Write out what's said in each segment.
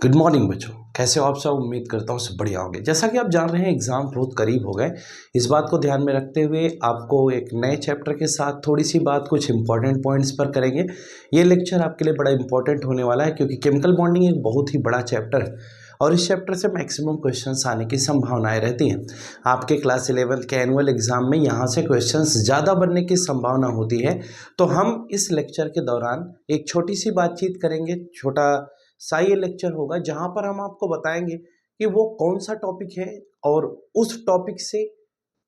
Good morning बच्चों, कैसे हो आप सब। उम्मीद करता हूँ सब बढ़िया होंगे। जैसा कि आप जान रहे हैं एग्ज़ाम बहुत करीब हो गए। इस बात को ध्यान में रखते हुए आपको एक नए चैप्टर के साथ थोड़ी सी बात कुछ इंपॉर्टेंट पॉइंट्स पर करेंगे। ये लेक्चर आपके लिए बड़ा इंपॉर्टेंट होने वाला है क्योंकि केमिकल बॉन्डिंग एक बहुत ही बड़ा चैप्टर है और इस चैप्टर से मैक्सिमम क्वेश्चंस आने की संभावनाएं रहती हैं। आपके क्लास 11th के एनुअल एग्जाम में यहाँ से क्वेश्चंस ज़्यादा बनने की संभावना होती है। तो हम इस लेक्चर के दौरान एक छोटी सी बातचीत करेंगे, छोटा सा ये लेक्चर होगा जहाँ पर हम आपको बताएंगे कि वो कौन सा टॉपिक है और उस टॉपिक से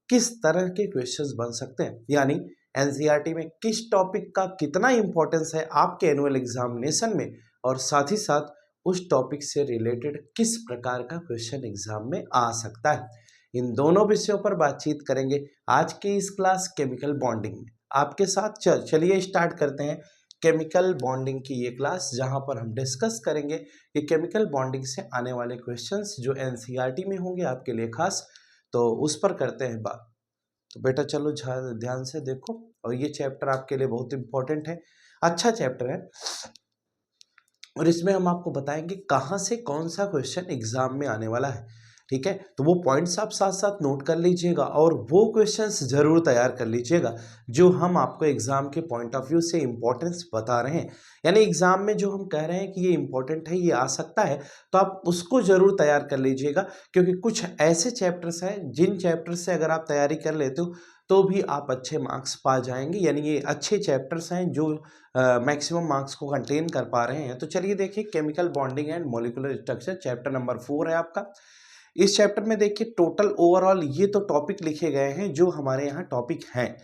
किस तरह के क्वेश्चंस बन सकते हैं, यानी एनसीईआरटी में किस टॉपिक का कितना इंपॉर्टेंस है आपके एनुअल एग्जामिनेशन में और साथ ही साथ उस टॉपिक से रिलेटेड किस प्रकार का क्वेश्चन एग्जाम में आ सकता है। इन दोनों विषयों पर बातचीत करेंगे आज की इस क्लास केमिकल बॉन्डिंग में। आपके साथ चलिए स्टार्ट करते हैं केमिकल बॉन्डिंग की ये क्लास, जहां पर हम डिस्कस करेंगे कि केमिकल बॉन्डिंग से आने वाले क्वेश्चंस जो एनसीईआरटी में होंगे आपके लिए खास, तो उस पर करते हैं बात। तो बेटा चलो ध्यान से देखो, और ये चैप्टर आपके लिए बहुत इंपॉर्टेंट है, अच्छा चैप्टर है और इसमें हम आपको बताएंगे कहाँ से कौन सा क्वेश्चन एग्जाम में आने वाला है। ठीक है, तो वो पॉइंट्स आप साथ साथ नोट कर लीजिएगा और वो क्वेश्चंस जरूर तैयार कर लीजिएगा जो हम आपको एग्जाम के पॉइंट ऑफ व्यू से इंपॉर्टेंस बता रहे हैं। यानी एग्जाम में जो हम कह रहे हैं कि ये इंपॉर्टेंट है, ये आ सकता है, तो आप उसको जरूर तैयार कर लीजिएगा क्योंकि कुछ ऐसे चैप्टर्स हैं जिन चैप्टर से अगर आप तैयारी कर लेते हो तो भी आप अच्छे मार्क्स पा जाएंगे। यानी ये अच्छे चैप्टर्स हैं जो मैक्सिमम मार्क्स को कंटेन कर पा रहे हैं। तो चलिए देखिए, chemical bonding and molecular structure chapter number 4 है आपका। इस चैप्टर में देखिए टोटल ओवरऑल ये तो टॉपिक लिखे गए हैं जो हमारे यहाँ टॉपिक हैं।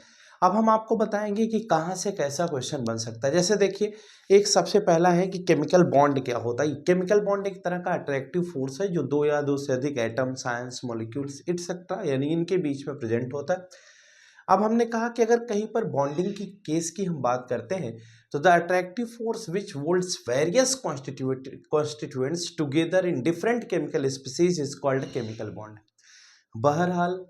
अब हम आपको बताएंगे कि कहाँ से कैसा क्वेश्चन बन सकता है। जैसे देखिए, एक सबसे पहला है कि केमिकल बॉन्ड क्या होता है। केमिकल बॉन्ड एक तरह का अट्रैक्टिव फोर्स है जो दो या दो से अधिक एटम, साइंस, मॉलिक्यूल्स एक्सेट्रा यानी इनके बीच में प्रेजेंट होता है। अब हमने कहा कि अगर कहीं पर बॉन्डिंग की केस की हम बात करते हैं तो the attractive force which holds various constituents together in different chemical species is called chemical bond. बहरहाल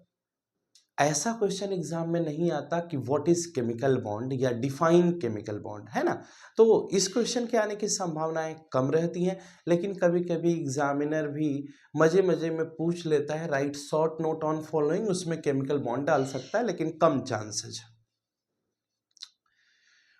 ऐसा क्वेश्चन एग्जाम में नहीं आता कि व्हाट इज केमिकल बॉन्ड या डिफाइन केमिकल बॉन्ड, है ना। तो इस क्वेश्चन के आने की संभावनाएं कम रहती हैं, लेकिन कभी कभी एग्जामिनर भी मजे मजे में पूछ लेता है, right short note on following, उसमें केमिकल बॉन्ड डाल सकता है लेकिन कम चांसेज है।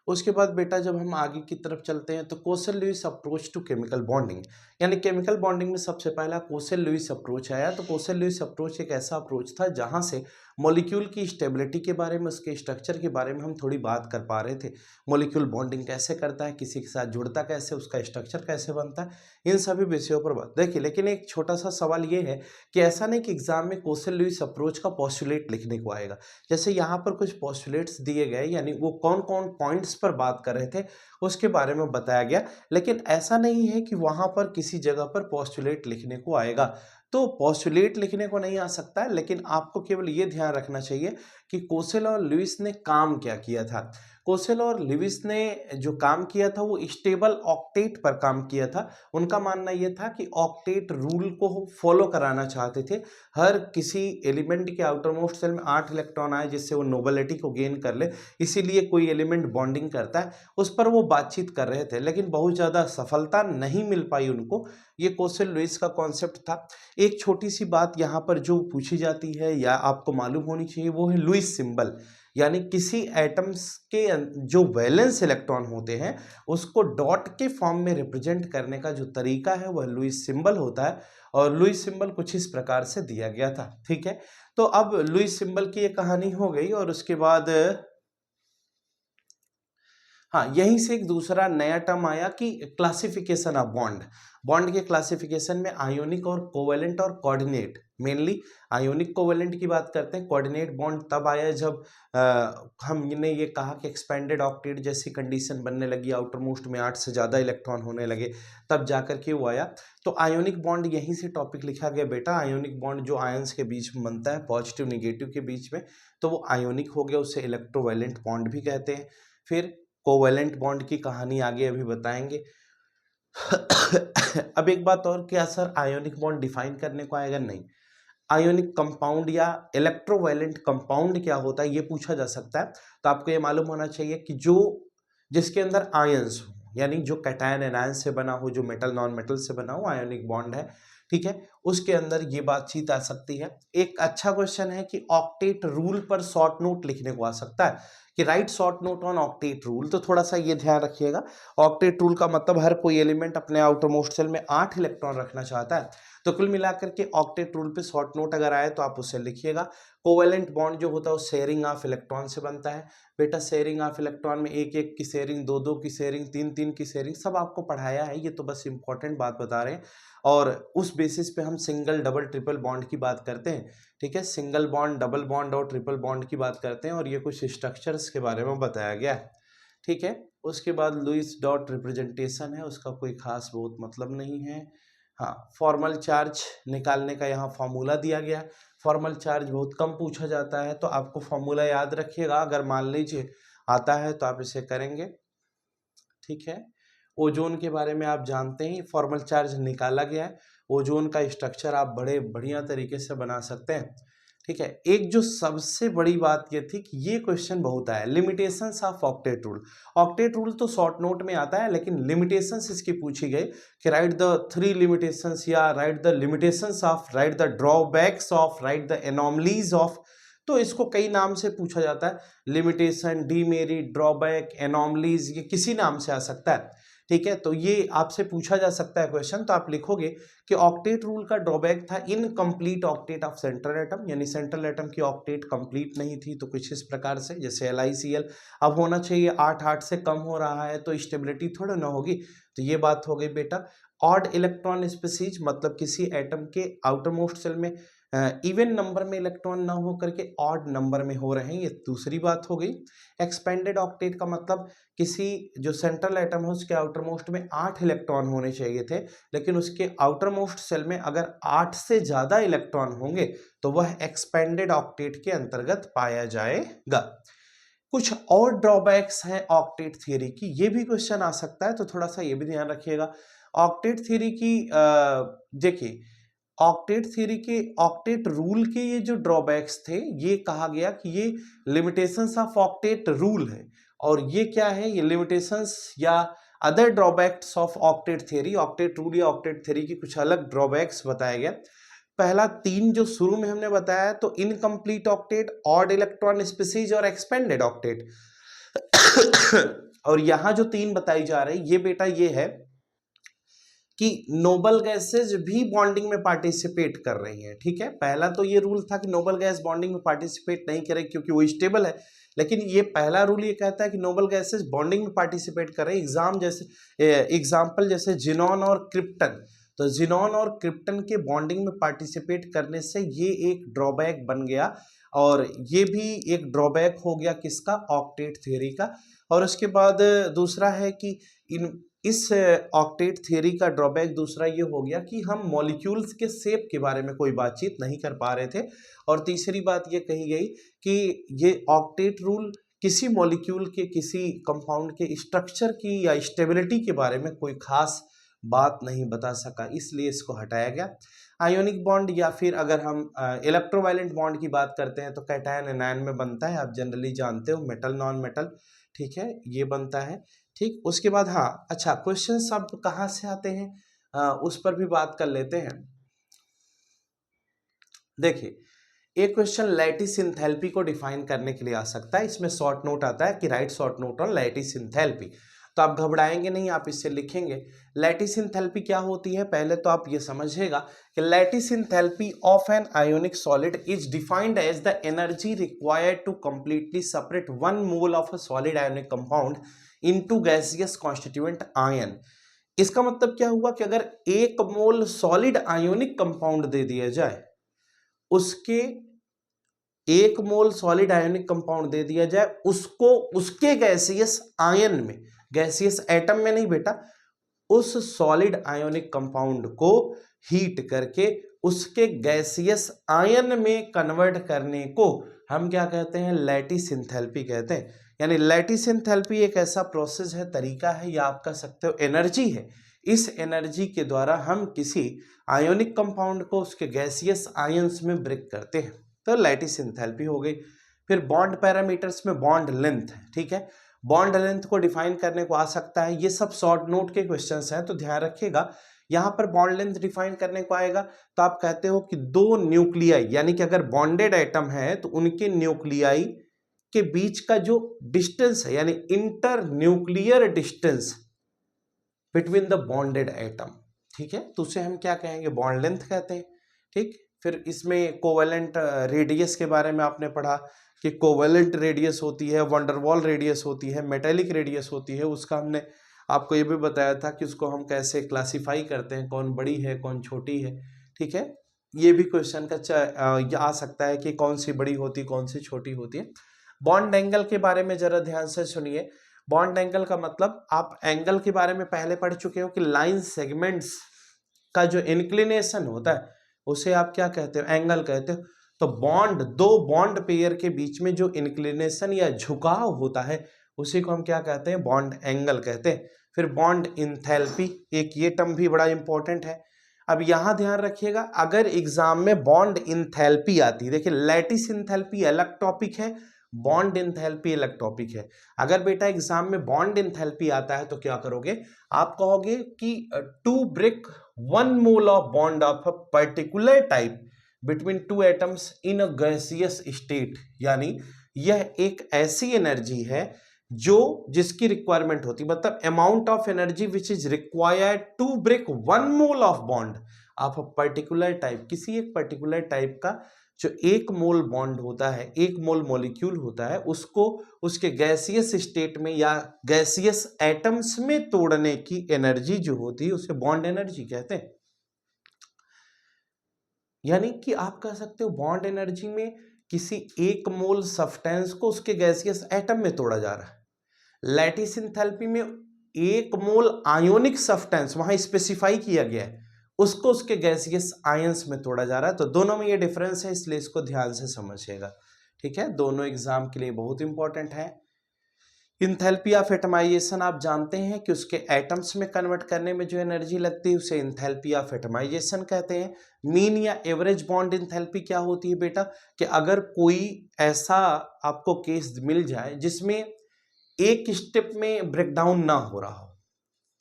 उसके बाद बेटा जब हम आगे की तरफ चलते हैं तो Kossel Lewis approach to chemical bonding, यानी केमिकल बॉन्डिंग में सबसे पहला कोसेल लुईस अप्रोच आया। तो कोसेल लुईस अप्रोच एक ऐसा अप्रोच था जहां से मॉलिक्यूल की स्टेबिलिटी के बारे में, उसके स्ट्रक्चर के बारे में हम थोड़ी बात कर पा रहे थे। मॉलिक्यूल बॉन्डिंग कैसे करता है, किसी के साथ जुड़ता कैसे, उसका स्ट्रक्चर कैसे बनता है, इन सभी विषयों पर बात देखिए। लेकिन एक छोटा सा सवाल ये है कि ऐसा नहीं कि एग्जाम में कोसेल लुईस अप्रोच का पॉस्टुलेट लिखने को आएगा। जैसे यहाँ पर कुछ पॉस्टुलेट्स दिए गए, यानी वो कौन कौन पॉइंट्स पर बात कर रहे थे उसके बारे में बताया गया, लेकिन ऐसा नहीं है कि वहां पर किसी जगह पर पॉस्टुलेट लिखने को आएगा। तो पॉस्टुलेट लिखने को नहीं आ सकता है, लेकिन आपको केवल ये ध्यान रखना चाहिए कि कोसेल और लुईस ने काम क्या किया था। कोसेल और लुईस ने जो काम किया था वो स्टेबल ऑक्टेट पर काम किया था। उनका मानना यह था कि ऑक्टेट रूल को फॉलो कराना चाहते थे। हर किसी एलिमेंट के आउटर मोस्ट सेल में 8 इलेक्ट्रॉन आए जिससे वो नोबेलिटी को गेन कर ले, इसीलिए कोई एलिमेंट बॉन्डिंग करता है, उस पर वो बातचीत कर रहे थे, लेकिन बहुत ज़्यादा सफलता नहीं मिल पाई उनको। ये कोसेल लुईस का कॉन्सेप्ट था। एक छोटी सी बात यहाँ पर जो पूछी जाती है या आपको मालूम होनी चाहिए वो है लुईस सिंबल, यानी किसी एटम्स के जो वैलेंस इलेक्ट्रॉन होते हैं उसको डॉट के फॉर्म में रिप्रेजेंट करने का जो तरीका है वह लुईस सिंबल होता है। और लुईस सिंबल कुछ इस प्रकार से दिया गया था। ठीक है, तो अब लुईस सिंबल की ये कहानी हो गई और उसके बाद हाँ, यहीं से एक दूसरा नया टर्म आया कि क्लासिफिकेशन ऑफ बॉन्ड। बॉन्ड के क्लासिफिकेशन में आयोनिक और कोवेलेंट और कोऑर्डिनेट, मेनली आयोनिक कोवेलेंट की बात करते हैं। कोऑर्डिनेट बॉन्ड तब आया जब हमने ये कहा कि एक्सपेंडेड ऑक्टेट जैसी कंडीशन बनने लगी, आउटर मोस्ट में 8 से ज़्यादा इलेक्ट्रॉन होने लगे, तब जाकर के वो आया। तो आयोनिक बॉन्ड यहीं से टॉपिक लिखा गया बेटा। आयोनिक बॉन्ड जो आयंस के बीच में बनता है, पॉजिटिव निगेटिव के बीच में, तो वो आयोनिक हो गया, उसे इलेक्ट्रोवैलेंट बॉन्ड भी कहते हैं। फिर कोवैलेंट बॉन्ड की कहानी आगे अभी बताएंगे। अब एक बात और, क्या सर आयोनिक बॉन्ड डिफाइन करने को आएगा? नहीं। आयोनिक कंपाउंड या इलेक्ट्रोवैलेंट कंपाउंड क्या होता है ये पूछा जा सकता है। तो आपको ये मालूम होना चाहिए कि जो जिसके अंदर आयंस हो, यानी जो कैटायन एनायन से बना हो, जो मेटल नॉन मेटल से बना हो, आयोनिक बॉन्ड है, ठीक है, उसके अंदर ये बातचीत आ सकती है। एक अच्छा क्वेश्चन है कि ऑक्टेट रूल पर शॉर्ट नोट लिखने को आ सकता है कि right short note on octet rule. तो थोड़ा सा ये ध्यान रखिएगा, ऑक्टेट रूल का मतलब हर कोई एलिमेंट अपने आउटर मोस्ट शेल में 8 इलेक्ट्रॉन रखना चाहता है। तो कुल मिलाकर के ऑक्टेट रूल पे शॉर्ट नोट अगर आए तो आप उसे लिखिएगा। कोवेलेंट बॉन्ड जो होता है वो शेयरिंग ऑफ इलेक्ट्रॉन से बनता है। बेटा शेयरिंग ऑफ इलेक्ट्रॉन में एक एक की शेयरिंग, दो दो की शेयरिंग, तीन तीन की शेयरिंग, सब आपको पढ़ाया है, ये तो बस इंपॉर्टेंट बात बता रहे हैं। और उस बेसिस पे हम सिंगल डबल ट्रिपल बॉन्ड की बात करते हैं, ठीक है, सिंगल बॉन्ड, डबल बॉन्ड और ट्रिपल बॉन्ड की बात करते हैं, और ये कुछ स्ट्रक्चर्स के बारे में बताया गया है, ठीक है। उसके बाद लुईस डॉट रिप्रेजेंटेशन है, उसका कोई खास बहुत मतलब नहीं है। हाँ, फॉर्मल चार्ज निकालने का यहाँ फॉर्मूला दिया गया है। फॉर्मल चार्ज बहुत कम पूछा जाता है, तो आपको फॉर्मूला याद रखिएगा, अगर मान लीजिए आता है तो आप इसे करेंगे, ठीक है। ओजोन के बारे में आप जानते हैं, फॉर्मल चार्ज निकाला गया है, ओजोन का स्ट्रक्चर आप बड़े बढ़िया तरीके से बना सकते हैं, ठीक है। एक जो सबसे बड़ी बात ये थी कि ये क्वेश्चन बहुत आया, limitations of octet rule. Octet rule तो शॉर्ट नोट में आता है, लेकिन लिमिटेशंस इसकी पूछी गई कि राइट द 3 लिमिटेशंस, या right the limitations of, right the drawbacks of, right the anomalies of. तो इसको कई नाम से पूछा जाता है, लिमिटेशन, डीमेरिट, ड्रॉबैक, एनॉमलीज, ये किसी नाम से आ सकता है, ठीक है। तो ये आपसे पूछा जा सकता है क्वेश्चन, तो आप लिखोगे कि ऑक्टेट रूल का ड्रॉबैक था incomplete octet of central atom, यानी सेंट्रल एटम की ऑक्टेट कंप्लीट नहीं थी। तो कुछ इस प्रकार से, जैसे LiCl अब होना चाहिए 8 से कम हो रहा है तो स्टेबिलिटी थोड़ा ना होगी, तो ये बात हो गई बेटा। ऑड इलेक्ट्रॉन स्पीसीज मतलब किसी एटम के आउटर मोस्ट सेल में इवन नंबर में इलेक्ट्रॉन ना हो करके ऑड नंबर में हो रहे हैं, ये दूसरी बात हो गई। एक्सपेंडेड ऑक्टेट का मतलब किसी जो सेंट्रल एटम है उसके आउटर मोस्ट में 8 इलेक्ट्रॉन होने चाहिए थे, लेकिन उसके आउटर मोस्ट सेल में अगर 8 से ज्यादा इलेक्ट्रॉन होंगे तो वह एक्सपेंडेड ऑक्टेट के अंतर्गत पाया जाएगा। कुछ और ड्रॉबैक्स हैं ऑक्टेट थ्योरी की, ये भी क्वेश्चन आ सकता है, तो थोड़ा सा ये भी ध्यान रखिएगा। ऑक्टेट थ्योरी की देखिए, ऑक्टेट थ्योरी के, ऑक्टेट रूल के ये जो ड्रॉबैक्स थे, ये कहा गया कि ये लिमिटेशंस ऑफ ऑक्टेट रूल है, और ये क्या है, ये लिमिटेशंस या other drawbacks of octet theory, octet rule या ऑक्टेट थ्योरी की कुछ अलग ड्रॉबैक्स बताया गया। पहला 3 जो शुरू में हमने बताया, तो incomplete octet, odd electron species और एक्सपेंडेड ऑक्टेट। और यहां जो 3 बताई जा रही, ये बेटा ये है कि नोबल गैसेज भी बॉन्डिंग में पार्टिसिपेट कर रही हैं, ठीक है। पहला तो ये रूल था कि नोबल गैस बॉन्डिंग में पार्टिसिपेट नहीं करे क्योंकि वो स्टेबल है, लेकिन ये पहला रूल ये कहता है कि नोबल गैसेज बॉन्डिंग में पार्टिसिपेट कर रहे हैं। एग्जाम्पल जैसे जिनॉन और क्रिप्टन, तो जिनॉन और क्रिप्टन के बॉन्डिंग में पार्टिसिपेट करने से ये एक ड्रॉबैक बन गया, और ये भी एक ड्रॉबैक हो गया किसका, ऑक्टेट थ्योरी का। और उसके बाद दूसरा है कि इस ऑक्टेट थ्योरी का ड्रॉबैक दूसरा ये हो गया कि हम मॉलिक्यूल्स के शेप के बारे में कोई बातचीत नहीं कर पा रहे थे। और तीसरी बात ये कही गई कि ये ऑक्टेट रूल किसी मॉलिक्यूल के, किसी कंपाउंड के स्ट्रक्चर की या स्टेबिलिटी के बारे में कोई खास बात नहीं बता सका, इसलिए इसको हटाया गया। आयोनिक बॉन्ड, या फिर अगर हम इलेक्ट्रोवायलेंट बॉन्ड की बात करते हैं तो कैटायन एनायन में बनता है, आप जनरली जानते हो, मेटल नॉन मेटल, ठीक है, ये बनता है, ठीक। उसके बाद हाँ, अच्छा, क्वेश्चन सब कहाँ से आते हैं, उस पर भी बात कर लेते हैं। देखिए, एक क्वेश्चन लैटिस एंथैल्पी को डिफाइन करने के लिए आ सकता है, इसमें शॉर्ट नोट आता है कि right short note on lattice enthalpy. तो आप घबराएंगे नहीं, आप इससे लिखेंगे। लैटिस एंथैल्पी क्या होती है, पहले तो आप ये समझिएगा कि lattice enthalpy of an ionic solid is defined as the energy required to completely separate 1 mole of a solid ionic compound into gaseous constituent ion. इसका मतलब क्या हुआ कि अगर 1 मोल सॉलिड आयोनिक कंपाउंड दे दिया जाए, उसके 1 मोल सॉलिड आयोनिक कंपाउंड दे दिया जाए, उसको उसके गैसियस आयन में, गैसियस एटम में नहीं बेटा, उस सॉलिड आयोनिक कंपाउंड को हीट करके उसके गैसियस आयन में कन्वर्ट करने को हम क्या कहते हैं, लैटिस एंथैल्पी कहते हैं। यानी लैटिस एंथैल्पी एक ऐसा प्रोसेस है, तरीका है, या आप कह सकते हो एनर्जी है। इस एनर्जी के द्वारा हम किसी आयोनिक कंपाउंड को उसके गैसियस आयंस में ब्रेक करते हैं, तो लैटिस एंथैल्पी हो गई। फिर बॉन्ड पैरामीटर्स में बॉन्ड लेंथ है, ठीक है। बॉन्ड लेंथ को डिफाइन करने को आ सकता है। ये सब शॉर्ट नोट के क्वेश्चंस हैं, तो ध्यान रखिएगा। यहां पर बॉन्ड लेंथ डिफाइन करने को आएगा तो आप कहते हो कि दो न्यूक्लियाई, यानी कि अगर बॉन्डेड एटम है तो उनके न्यूक्लियाई के बीच का जो डिस्टेंस है, यानी inter nuclear distance between the bonded atom, ठीक है, तो उसे हम क्या कहेंगे, बॉन्ड लेंथ कहते हैं। ठीक, फिर इसमें कोवेलेंट रेडियस के बारे में आपने पढ़ा कि कोवेलेंट रेडियस होती है, वंडरवॉल रेडियस होती है, मेटेलिक रेडियस होती है। उसका हमने आपको ये भी बताया था कि उसको हम कैसे क्लासिफाई करते हैं, कौन बड़ी है कौन छोटी है। ठीक है, ये भी क्वेश्चन का आ सकता है कि कौन सी बड़ी होती कौन सी छोटी होती है। बॉन्ड एंगल के बारे में जरा ध्यान से सुनिए। बॉन्ड एंगल का मतलब, आप एंगल के बारे में पहले पढ़ चुके हो कि लाइन सेगमेंट्स का जो इंक्लिनेशन होता है उसे आप क्या कहते हो, एंगल कहते हो। तो बॉन्ड, दो बॉन्ड पेयर के बीच में जो इंक्लिनेशन या झुकाव होता है उसी को हम क्या कहते हैं, बॉन्ड एंगल कहते हैं। फिर बॉन्ड इंथैल्पी, एक ये टर्म भी बड़ा इंपॉर्टेंट है। अब यहां ध्यान रखिएगा, अगर एग्जाम में बॉन्ड इंथैल्पी आती है, देखिए लैटिस इंथैल्पी अलग टॉपिक है, बॉन्ड इंथैल्पी अलग टॉपिक है। अगर बेटा एग्जाम में बॉन्ड इंथैल्पी आता है तो क्या करोगे, आप कहोगे कि to break 1 mole of bond of a particular type between two atoms in a gaseous state, यानी यह एक ऐसी एनर्जी है जो जिसकी रिक्वायरमेंट होती है, मतलब amount of energy which is required to break 1 mole of bond of a particular type, किसी एक पर्टिकुलर टाइप का जो 1 मोल बॉन्ड होता है, 1 मोल मॉलिक्यूल होता है, उसको उसके गैसियस स्टेट में या गैसियस एटम्स में तोड़ने की एनर्जी जो होती है उसे बॉन्ड एनर्जी कहते हैं। यानी कि आप कह सकते हो बॉन्ड एनर्जी में किसी 1 मोल सब्सटेंस को उसके गैसियस एटम में तोड़ा जा रहा है। लैटिस एंथैल्पी में 1 मोल आयोनिक सब्सटेंस वहां स्पेसिफाई किया गया है, उसको उसके गैसियस आयंस में तोड़ा जा रहा है। तो दोनों में ये डिफरेंस है, इसलिए इसको ध्यान से समझिएगा। ठीक है, दोनों एग्जाम के लिए बहुत इंपॉर्टेंट है। इंथैल्पी ऑफ एटमाइजेशन आप जानते हैं कि उसके एटम्स में कन्वर्ट करने में जो एनर्जी लगती है उसे इंथैल्पी ऑफ एटमाइजेशन कहते हैं। मीन या एवरेज बॉन्ड इंथैल्पी क्या होती है बेटा, कि अगर कोई ऐसा आपको केस मिल जाए जिसमें एक स्टेप में ब्रेकडाउन ना हो रहा हो,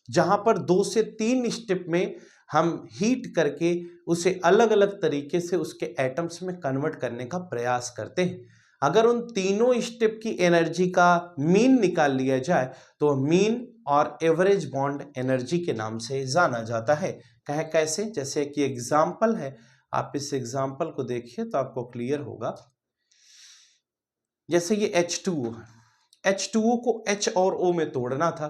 जहां पर 2 से 3 स्टेप में हम हीट करके उसे अलग अलग तरीके से उसके एटम्स में कन्वर्ट करने का प्रयास करते हैं, अगर उन तीनों स्टेप की एनर्जी का मीन निकाल लिया जाए तो मीन और एवरेज बॉन्ड एनर्जी के नाम से जाना जाता है। कहे कैसे, जैसे कि एग्जाम्पल है, आप इस एग्जाम्पल को देखिए तो आपको क्लियर होगा। जैसे ये H2O है, H2O को H और O में तोड़ना था,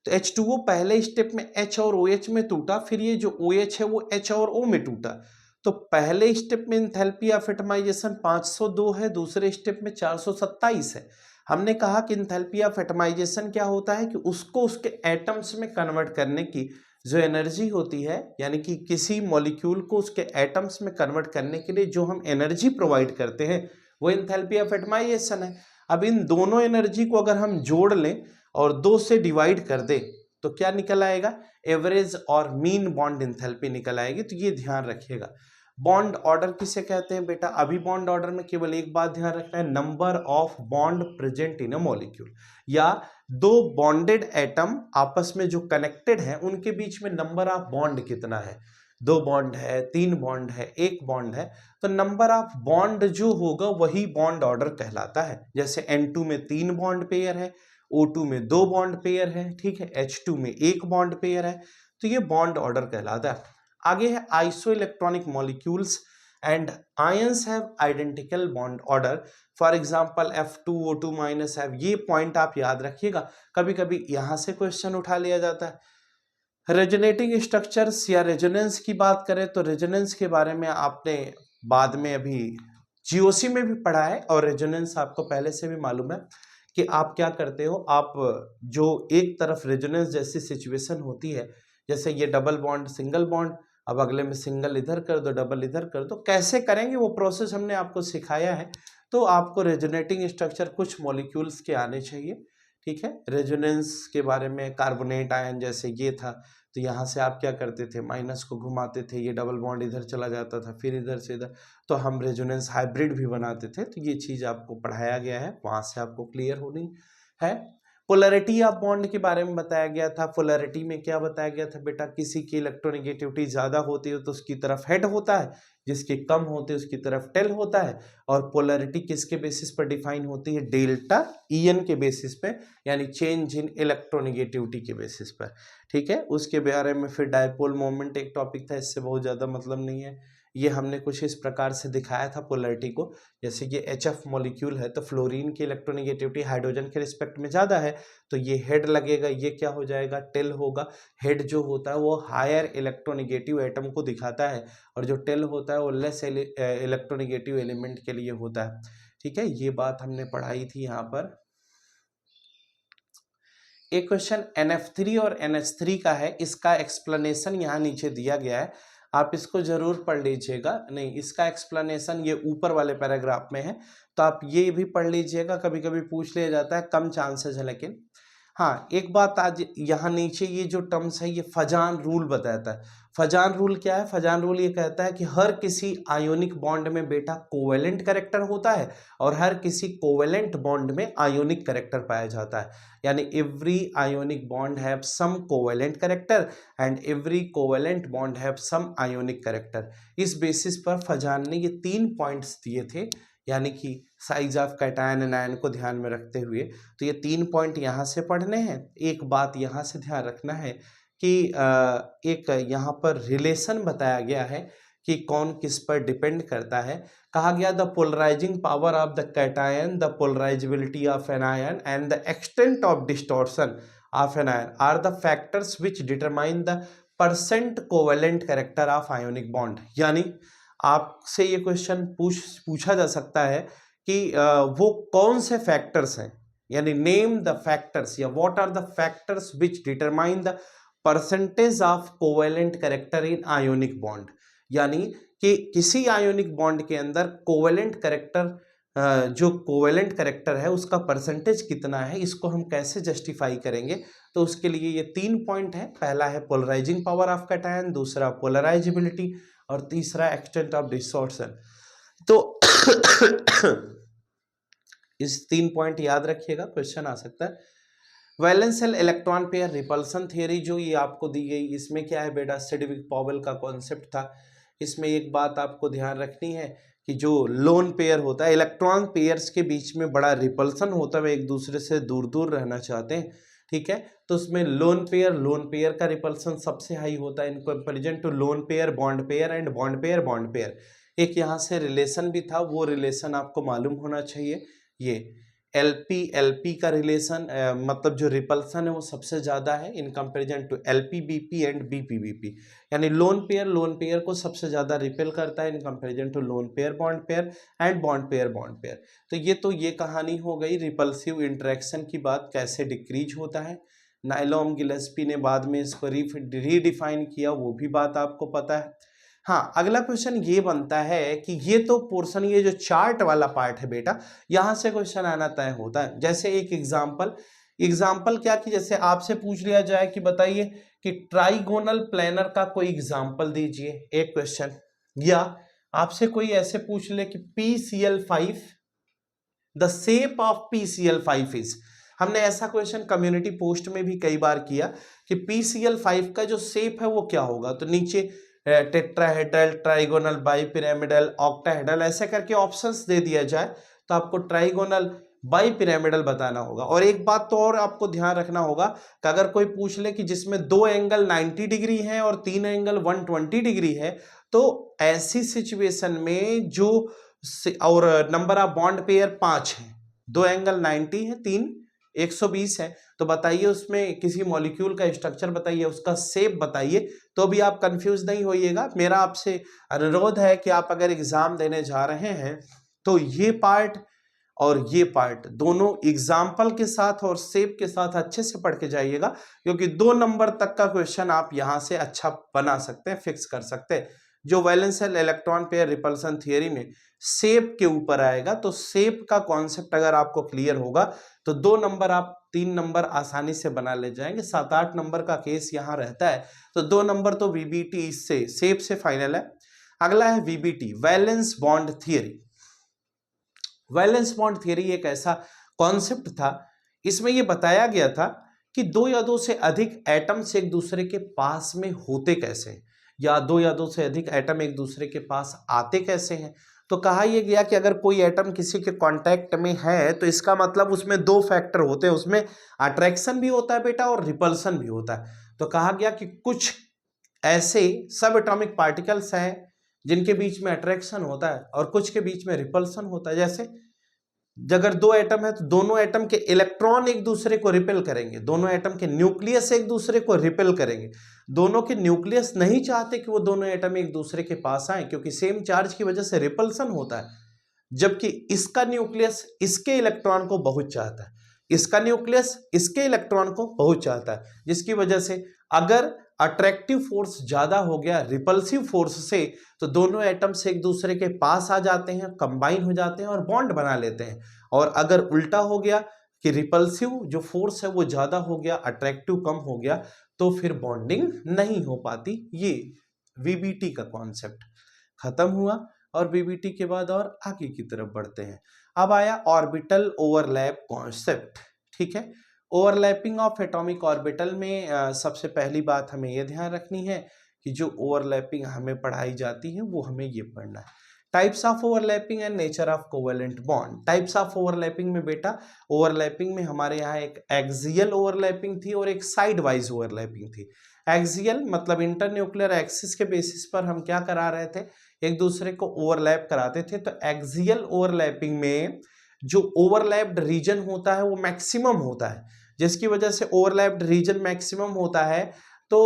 तो H2O पहले स्टेप में H और OH में टूटा, फिर ये जो OH है वो H और O में टूटा। तो पहले स्टेप में एंथैल्पी ऑफ एटमाइजेशन 502 है, दूसरे स्टेप में 427 है। हमने कहा कि एंथैल्पी ऑफ एटमाइजेशन क्या होता है कि उसको उसके एटम्स में कन्वर्ट करने की जो एनर्जी होती है, यानी कि किसी मॉलिक्यूल को उसके एटम्स में कन्वर्ट करने के लिए जो हम एनर्जी प्रोवाइड करते हैं वो एंथैल्पी ऑफ एटमाइजेशन है। अब इन दोनों एनर्जी को अगर हम जोड़ लें और 2 से डिवाइड कर दें तो क्या निकल आएगा, एवरेज और मीन बॉन्ड एंथैल्पी निकल आएगी। तो ये ध्यान रखिएगा। बॉन्ड ऑर्डर किसे कहते हैं बेटा, अभी बॉन्ड ऑर्डर में केवल एक बात ध्यान रखना है, number of bond present in a molecule, या दो बॉन्डेड एटम आपस में जो कनेक्टेड है उनके बीच में नंबर ऑफ बॉन्ड कितना है, 2 बॉन्ड है, 3 बॉन्ड है, 1 बॉन्ड है, तो नंबर ऑफ बॉन्ड जो होगा वही बॉन्ड ऑर्डर कहलाता है। जैसे N2 में 3 बॉन्ड पेयर है, O2 में 2 बॉन्ड पेयर है, ठीक है, H2 में 1 बॉन्ड पेयर है, तो ये बॉन्ड ऑर्डर कहलाता है। आगे है iso electronic molecules and ions have identical bond order, for example F2O2 minus have. ये पॉइंट आप याद रखिएगा, कभी कभी यहां से क्वेश्चन उठा लिया जाता है। रेजोनेटिंग स्ट्रक्चर्स या रेजोनेंस की बात करें तो रेजोनेंस के बारे में आपने बाद में अभी जीओसी में भी पढ़ा है, और रेजोनेंस आपको पहले से भी मालूम है कि आप क्या करते हो, आप जो एक तरफ रेजोनेंस जैसी सिचुएशन होती है, जैसे ये डबल बॉन्ड सिंगल बॉन्ड, अब अगले में सिंगल इधर कर दो डबल इधर कर दो, कैसे करेंगे वो प्रोसेस हमने आपको सिखाया है। तो आपको रेजोनेटिंग स्ट्रक्चर कुछ मॉलिक्यूल्स के आने चाहिए, ठीक है। रेजोनेंस के बारे में कार्बोनेट आयन जैसे ये था, तो यहाँ से आप क्या करते थे, माइनस को घुमाते थे, ये डबल बॉन्ड इधर चला जाता था, फिर इधर से इधर, तो हम रेजोनेंस हाइब्रिड भी बनाते थे। तो ये चीज़ आपको पढ़ाया गया है, वहाँ से आपको क्लियर होनी है। पोलैरिटी ऑफ बॉन्ड के बारे में बताया गया था। पोलैरिटी में क्या बताया गया था बेटा, किसी की इलेक्ट्रोनेगेटिविटी ज्यादा होती है तो उसकी तरफ हेड होता है, जिसकी कम होती है उसकी तरफ टेल होता है। और पोलैरिटी किसके बेसिस पर डिफाइन होती है, डेल्टा ईएन के बेसिस पे, यानी चेंज इन इलेक्ट्रोनेगेटिविटी के बेसिस पर। ठीक है, उसके बारे में फिर डायपोल मोमेंट एक टॉपिक था, इससे बहुत ज्यादा मतलब नहीं है। ये हमने कुछ इस प्रकार से दिखाया था पोलैरिटी को, जैसे ये HF मॉलिक्यूल है तो फ्लोरीन की इलेक्ट्रोनेगेटिविटी हाइड्रोजन के रिस्पेक्ट में ज्यादा है, तो ये हेड लगेगा, ये क्या हो जाएगा, टेल होगा। हेड जो होता है वो हायर इलेक्ट्रोनेगेटिव एटम को दिखाता है, और जो टेल होता है वो लेस इलेक्ट्रोनेगेटिव एलिमेंट के लिए होता है। ठीक है, ये बात हमने पढ़ाई थी यहाँ पर। एक क्वेश्चन NF3 और NH3 का है, इसका एक्सप्लेनेशन यहाँ नीचे दिया गया है, आप इसको जरूर पढ़ लीजिएगा। नहीं, इसका एक्सप्लेनेशन ये ऊपर वाले पैराग्राफ में है, तो आप ये भी पढ़ लीजिएगा, कभी कभी पूछ लिया जाता है, कम चांसेस है लेकिन। हाँ, एक बात आज यहाँ नीचे ये जो टर्म्स है ये फजान रूल बताता है। फजान रूल क्या है, फजान रूल ये कहता है कि हर किसी आयोनिक बॉन्ड में बेटा कोवेलेंट कैरेक्टर होता है, और हर किसी कोवेलेंट बॉन्ड में आयोनिक कैरेक्टर पाया जाता है। यानी every ionic bond have some covalent character and every covalent bond have some ionic character. इस बेसिस पर फजान ने ये 3 पॉइंट्स दिए थे, यानी कि size of cation and ion को ध्यान में रखते हुए। तो ये 3 पॉइंट यहाँ से पढ़ने हैं। एक बात यहाँ से ध्यान रखना है कि एक यहाँ पर रिलेशन बताया गया है कि कौन किस पर डिपेंड करता है। कहा गया the polarising power of the cation, the polarisability of an ion and the extent of distortion of an ion are the factors which determine the percent covalent character of ionic bond. यानी आपसे ये question पूछा जा सकता है कि वो कौन से फैक्टर्स हैं, यानी नेम द फैक्टर्स, या what are the factors which determine the percentage of covalent character in ionic bond. यानी कि किसी आयोनिक बॉन्ड के अंदर कोवेलेंट कैरेक्टर, जो कोवेलेंट कैरेक्टर है उसका परसेंटेज कितना है, इसको हम कैसे जस्टिफाई करेंगे। तो उसके लिए ये 3 पॉइंट है। पहला है पोलराइजिंग पावर ऑफ कैटायन, दूसरा पोलराइजेबिलिटी, और तीसरा एक्सटेंट ऑफ डिस्टॉर्शन। तो इस 3 पॉइंट याद रखिएगा, क्वेश्चन आ सकता है। Valence shell electron pair repulsion theory जो ये आपको दी गई, इसमें क्या है बेटा, सिडविक पॉवेल का कॉन्सेप्ट था। इसमें एक बात आपको ध्यान रखनी है कि जो लोन पेयर होता है, इलेक्ट्रॉन पेयर्स के बीच में बड़ा रिपल्सन होता है, वे एक दूसरे से दूर दूर रहना चाहते हैं। ठीक है, तो उसमें लोन पेयर का रिपल्सन सबसे हाई होता है in comparison to lone pair, bond pair and bond pair. एक यहाँ से रिलेशन भी था, वो रिलेशन आपको मालूम होना चाहिए। ये LP का रिलेशन, मतलब जो रिपल्सन है वो सबसे ज्यादा है in comparison to LPBP and BPBP। यानी लोन पेयर को सबसे ज्यादा रिपेल करता है in comparison to lone pair bond pair and bond pair. तो ये कहानी हो गई रिपल्सिव इंटरेक्शन की बात, कैसे डिक्रीज होता है। नाइलोम गिलेस्पी ने बाद में इसको रीडिफाइन किया, वो भी बात आपको पता है। हाँ, अगला क्वेश्चन ये बनता है कि ये तो पोर्शन, ये जो चार्ट वाला पार्ट है बेटा, यहां से क्वेश्चन आना तय होता है। जैसे एक एग्जाम्पल क्या, कि जैसे आपसे पूछ लिया जाए कि बताइए कि ट्राइगोनल प्लेनर का कोई एग्जाम्पल दीजिए, एक क्वेश्चन। या आपसे कोई ऐसे पूछ ले कि PCl5, the shape of PCl5 is. हमने ऐसा क्वेश्चन कम्युनिटी पोस्ट में भी कई बार किया कि PCl5 का जो शेप है वो क्या होगा। तो नीचे टेट्राहेड्रल, ट्राइगोनल, बाइपिरामिडल, ऑक्टाहेड्रल, ऐसे करके ऑप्शंस दे दिया जाए तो आपको ट्राइगोनल, बाइपिरामिडल बताना होगा। और एक बात तो और आपको ध्यान रखना होगा कि अगर कोई पूछ ले कि जिसमें 2 एंगल 90 डिग्री है और 3 एंगल 120 डिग्री है, तो ऐसी सिचुएशन में जो, और नंबर ऑफ बॉन्ड पेयर 5 है, 2 एंगल 90 है, 3 120 है, तो बताइए उसमें किसी मॉलिक्यूल का स्ट्रक्चर बताइए, उसका शेप बताइए, तो भी आप कंफ्यूज नहीं होइएगा। मेरा आपसे अनुरोध है कि आप अगर एग्जाम देने जा रहे हैं तो ये पार्ट और ये पार्ट दोनों एग्जाम्पल के साथ और शेप के साथ अच्छे से पढ़ के जाइएगा, क्योंकि 2 नंबर तक का क्वेश्चन आप यहां से अच्छा बना सकते हैं, फिक्स कर सकते हैं। जो valence shell electron pair repulsion theory में शेप के ऊपर आएगा, तो शेप का कॉन्सेप्ट अगर आपको क्लियर होगा तो 2 नंबर आप 3 नंबर आसानी से बना ले जाएंगे। 7-8 नंबर का केस यहां रहता है, तो 2 नंबर तो VBT इससे शेप से फाइनल है। अगला है VBT, valence bond theory. Valence bond theory एक ऐसा कॉन्सेप्ट था, इसमें ये बताया गया था कि दो या दो से अधिक एटम्स एक दूसरे के पास में होते कैसे हैं, या दो या दो से अधिक एटम एक दूसरे के पास आते कैसे हैं। तो कहा यह गया कि अगर कोई एटम किसी के कांटेक्ट में है तो इसका मतलब उसमें दो फैक्टर होते हैं, उसमें अट्रैक्शन भी होता है बेटा और रिपल्सन भी होता है। तो कहा गया कि कुछ ऐसे सब एटॉमिक पार्टिकल्स हैं जिनके बीच में अट्रैक्शन होता है और कुछ के बीच में रिपल्सन होता है। जैसे अगर दो एटम है तो दोनों एटम के इलेक्ट्रॉन एक दूसरे को रिपेल करेंगे, दोनों एटम के न्यूक्लियस एक दूसरे को रिपेल करेंगे। दोनों के न्यूक्लियस नहीं चाहते कि वो दोनों एटम एक दूसरे के पास आए, क्योंकि सेम चार्ज की वजह से रिपल्सन होता है। जबकि इसका न्यूक्लियस इसके इलेक्ट्रॉन को बहुत चाहता है, इसका न्यूक्लियस इसके इलेक्ट्रॉन को बहुत चाहता है, जिसकी वजह से अगर अट्रैक्टिव फोर्स ज्यादा हो गया रिपल्सिव फोर्स से, तो दोनों एटम्स एक दूसरे के पास आ जाते हैं, कंबाइन हो जाते हैं और बॉन्ड बना लेते हैं। और अगर उल्टा हो गया कि रिपल्सिव जो फोर्स है वो ज्यादा हो गया, अट्रैक्टिव कम हो गया, तो फिर बॉन्डिंग नहीं हो पाती। ये वीबीटी का कॉन्सेप्ट खत्म हुआ और वीबीटी के बाद और आगे की तरफ बढ़ते हैं। अब आया ऑर्बिटल ओवरलैप कॉन्सेप्ट। ठीक है, ओवरलैपिंग ऑफ एटॉमिक ऑर्बिटल में सबसे पहली बात हमें यह ध्यान रखनी है कि जो ओवरलैपिंग हमें पढ़ाई जाती है वो हमें ये पढ़ना है। Types of overlapping and nature of covalent bond. Types of overlapping में बेटा, ओवरलैपिंग में हमारे यहाँ एक एक्सियल ओवरलैपिंग थी और एक साइड वाइज ओवरलैपिंग थी। एक्सियल मतलब इंटरन्यूक्लियर एक्सिस के बेसिस पर हम क्या करा रहे थे, एक दूसरे को ओवरलैप कराते थे। तो एक्सियल ओवरलैपिंग में जो ओवरलैप्ड रीजन होता है वो मैक्सिमम होता है, जिसकी वजह से ओवरलैप्ड रीजन मैक्सिमम होता है तो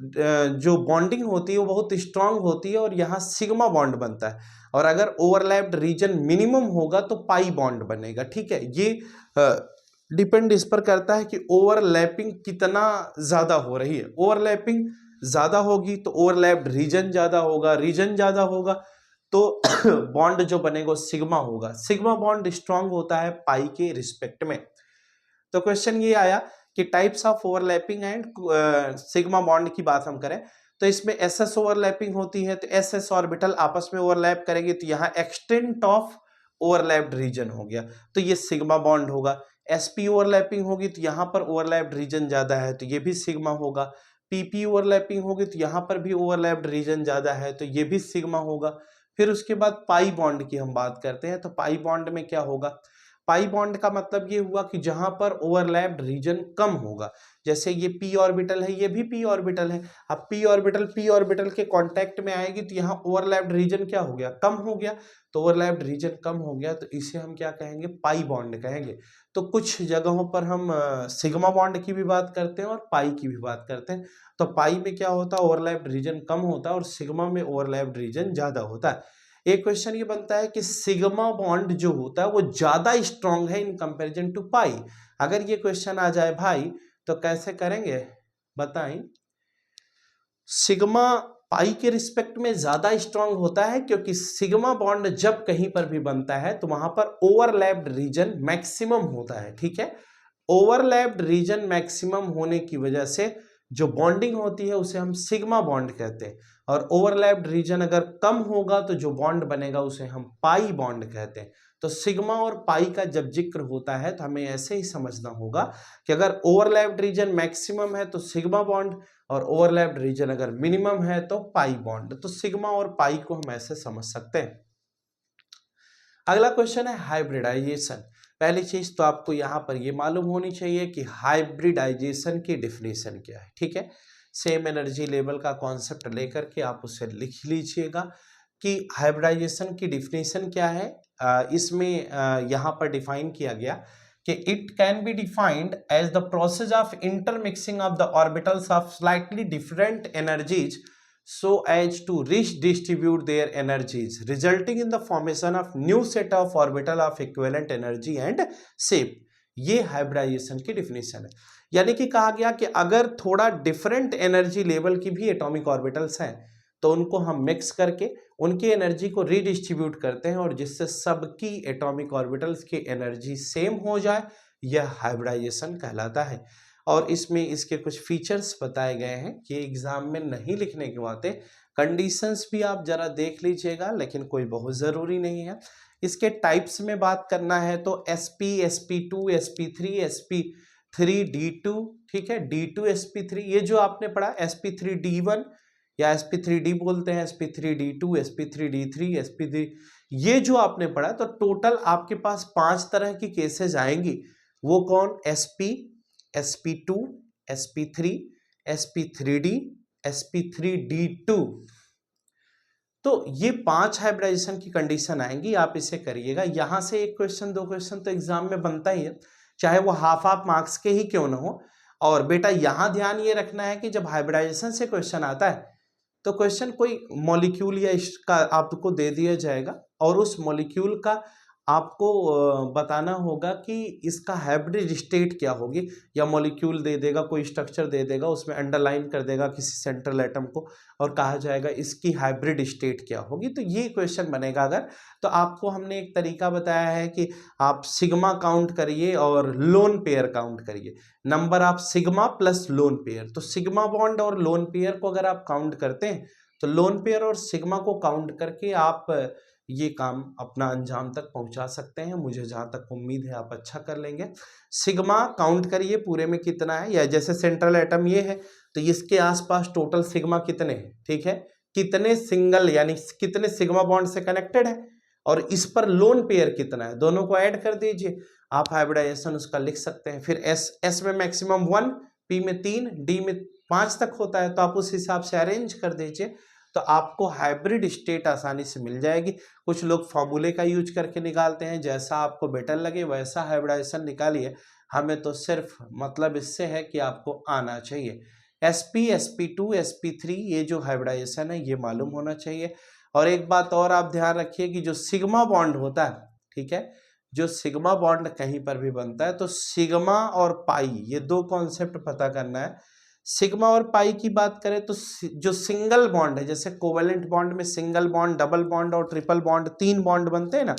जो बॉन्डिंग होती है वो बहुत स्ट्रांग होती है और यहाँ सिग्मा बॉन्ड बनता है। और अगर ओवरलैप्ड रीजन मिनिमम होगा तो पाई बॉन्ड बनेगा। ठीक है, ये डिपेंड इस पर करता है कि ओवरलैपिंग कितना ज्यादा हो रही है। ओवरलैपिंग ज्यादा होगी तो ओवरलैप्ड रीजन ज्यादा होगा, रीजन ज्यादा होगा तो बॉन्ड जो बनेगा सिग्मा होगा। सिग्मा बॉन्ड स्ट्रांग होता है पाई के रिस्पेक्ट में। तो क्वेश्चन ये आया कि types of overlapping and sigma bond की बात हम करें तो इसमें एसएस ओवरलैपिंग होती है, तो एसएस ऑर्बिटल आपस में ओवरलैप करेंगे तो यहाँ एक्सटेंट ऑफ ओवरलैप्ड रीजन हो गया तो ये सिग्मा बॉन्ड होगा। एसपी ओवरलैपिंग होगी तो यहाँ पर ओवरलैप्ड रीजन ज्यादा है तो ये भी सिग्मा होगा। पीपी ओवरलैपिंग होगी तो यहाँ पर भी ओवरलैप्ड रीजन ज्यादा है तो ये भी सिग्मा होगा। फिर उसके बाद पाई बॉन्ड की हम बात करते हैं तो पाई बॉन्ड में क्या होगा, पाई बॉन्ड का मतलब ये हुआ कि जहां पर ओवरलैप्ड रीजन कम होगा। जैसे ये पी ऑर्बिटल है, ये भी पी ऑर्बिटल है। अब पी ऑर्बिटल के कांटेक्ट में आएगी तो यहाँ ओवरलैप्ड रीजन क्या हो गया, कम हो गया। तो ओवरलैप्ड रीजन कम हो गया तो इसे हम क्या कहेंगे, पाई बॉन्ड कहेंगे। तो कुछ जगहों पर हम सिग्मा बॉन्ड की भी बात करते हैं और पाई की भी बात करते हैं। तो पाई में क्या होता है, ओवरलैप्ड रीजन कम होता है और सिग्मा में ओवरलैप्ड रीजन ज्यादा होता है। एक क्वेश्चन ये बनता है कि सिग्मा बॉन्ड जो होता है वो ज्यादा स्ट्रांग है इन कंपैरिजन टू पाई। अगर ये क्वेश्चन आ जाए भाई तो कैसे करेंगे बताएं। सिग्मा पाई के रिस्पेक्ट में ज्यादा स्ट्रांग होता है क्योंकि सिग्मा बॉन्ड जब कहीं पर भी बनता है तो वहां पर ओवरलैप्ड रीजन मैक्सिमम होता है। ठीक है, ओवरलैप्ड रीजन मैक्सिमम होने की वजह से जो बॉन्डिंग होती है उसे हम सिग्मा बॉन्ड कहते हैं। और ओवरलैप्ड रीजन अगर कम होगा तो जो बॉन्ड बनेगा उसे हम पाई बॉन्ड कहते हैं। तो सिग्मा और पाई का जब जिक्र होता है तो हमें ऐसे ही समझना होगा कि अगर ओवरलैप्ड रीजन मैक्सिमम है तो सिग्मा बॉन्ड और ओवरलैप्ड रीजन अगर मिनिमम है तो पाई बॉन्ड। तो सिग्मा और पाई को हम ऐसे समझ सकते हैं। अगला क्वेश्चन है हाइब्रिडाइजेशन। पहली चीज तो आपको यहां पर ये मालूम होनी चाहिए कि हाइब्रिडाइजेशन की डेफिनेशन क्या है। ठीक है, सेम एनर्जी लेवल का कॉन्सेप्ट लेकर के आप उसे लिख लीजिएगा कि हाइब्रिडाइजेशन की डेफिनेशन क्या है। इसमें यहाँ पर डिफाइन किया गया कि it can be defined as the process of intermixing of the orbitals of slightly different energies so as to redistribute their energies resulting in the formation of new set of orbital of equivalent energy and shape। ये hybridisation की definition है। यानी कि कहा गया कि अगर थोड़ा डिफरेंट एनर्जी लेवल की भी एटॉमिक ऑर्बिटल्स हैं तो उनको हम मिक्स करके उनकी एनर्जी को रीडिस्ट्रीब्यूट करते हैं और जिससे सबकी एटॉमिक ऑर्बिटल्स की एनर्जी सेम हो जाए, यह हाइब्रिडाइजेशन कहलाता है। और इसमें इसके कुछ फीचर्स बताए गए हैं कि एग्जाम में नहीं लिखने की बातें। कंडीशंस भी आप जरा देख लीजिएगा, लेकिन कोई बहुत ज़रूरी नहीं है। इसके टाइप्स में बात करना है तो SP, SP2, SP3, SP3D2, ठीक है, D2 SP3, ये जो आपने पढ़ा SP3D1 या SP3D बोलते हैं, SP3D2, SP3D3, SP3, ये जो आपने पढ़ा, तो टोटल आपके पास 5 तरह की केसेस आएंगी। वो कौन? SP, SP2, SP3, SP3D, SP3D2। तो ये 5 हाइब्रिडाइजेशन की कंडीशन आएंगी, आप इसे करिएगा। यहां से एक क्वेश्चन 2 क्वेश्चन तो एग्जाम में बनता ही है, चाहे वो हाफ मार्क्स के ही क्यों ना हो। और बेटा यहां ध्यान ये रखना है कि जब हाइब्रिडाइजेशन से क्वेश्चन आता है तो क्वेश्चन कोई मॉलिक्यूल या इसका आपको दे दिया जाएगा और उस मॉलिक्यूल का आपको बताना होगा कि इसका हाइब्रिड स्टेट क्या होगी, या मॉलिक्यूल दे देगा, कोई स्ट्रक्चर दे देगा, उसमें अंडरलाइन कर देगा किसी सेंट्रल एटम को और कहा जाएगा इसकी हाइब्रिड स्टेट क्या होगी। तो ये क्वेश्चन बनेगा अगर, तो आपको हमने एक तरीका बताया है कि आप सिग्मा काउंट करिए और लोन पेयर काउंट करिए, number of sigma plus lone pair. तो सिग्मा बॉन्ड और लोन पेयर को अगर आप काउंट करते हैं तो लोन पेयर और सिग्मा को काउंट करके आप ये काम अपना अंजाम तक पहुंचा सकते हैं। मुझे जहां तक उम्मीद है आप अच्छा कर लेंगे। सिग्मा काउंट करिए पूरे में कितना है, या जैसे सेंट्रल एटम ये है तो इसके आसपास टोटल सिग्मा कितने हैं, ठीक है, कितने सिंगल यानी कितने सिग्मा बॉन्ड से कनेक्टेड है, और इस पर लोन पेयर कितना है, दोनों को ऐड कर दीजिए, आप हाइब्रिडाइजेशन उसका लिख सकते हैं। फिर एस में मैक्सिमम 1, पी में 3, डी में 5 तक होता है, तो आप उस हिसाब से अरेंज कर दीजिए, तो आपको हाइब्रिड स्टेट आसानी से मिल जाएगी। कुछ लोग फॉर्मूले का यूज करके निकालते हैं, जैसा आपको बेटर लगे वैसा हाइब्रिडाइजेशन निकालिए, हमें तो सिर्फ मतलब इससे है कि आपको आना चाहिए। SP, SP2, SP3 ये जो हाइब्रिडाइजेशन है ये मालूम होना चाहिए। और एक बात और आप ध्यान रखिए कि जो सिग्मा बॉन्ड होता है, ठीक है, जो सिग्मा बॉन्ड कहीं पर भी बनता है तो सिग्मा और पाई ये 2 कॉन्सेप्ट पता करना है। सिग्मा और पाई की बात करें तो जो सिंगल बॉन्ड है, जैसे कोवेलेंट बॉन्ड में सिंगल बॉन्ड, डबल बॉन्ड और ट्रिपल बॉन्ड 3 बॉन्ड बनते हैं ना,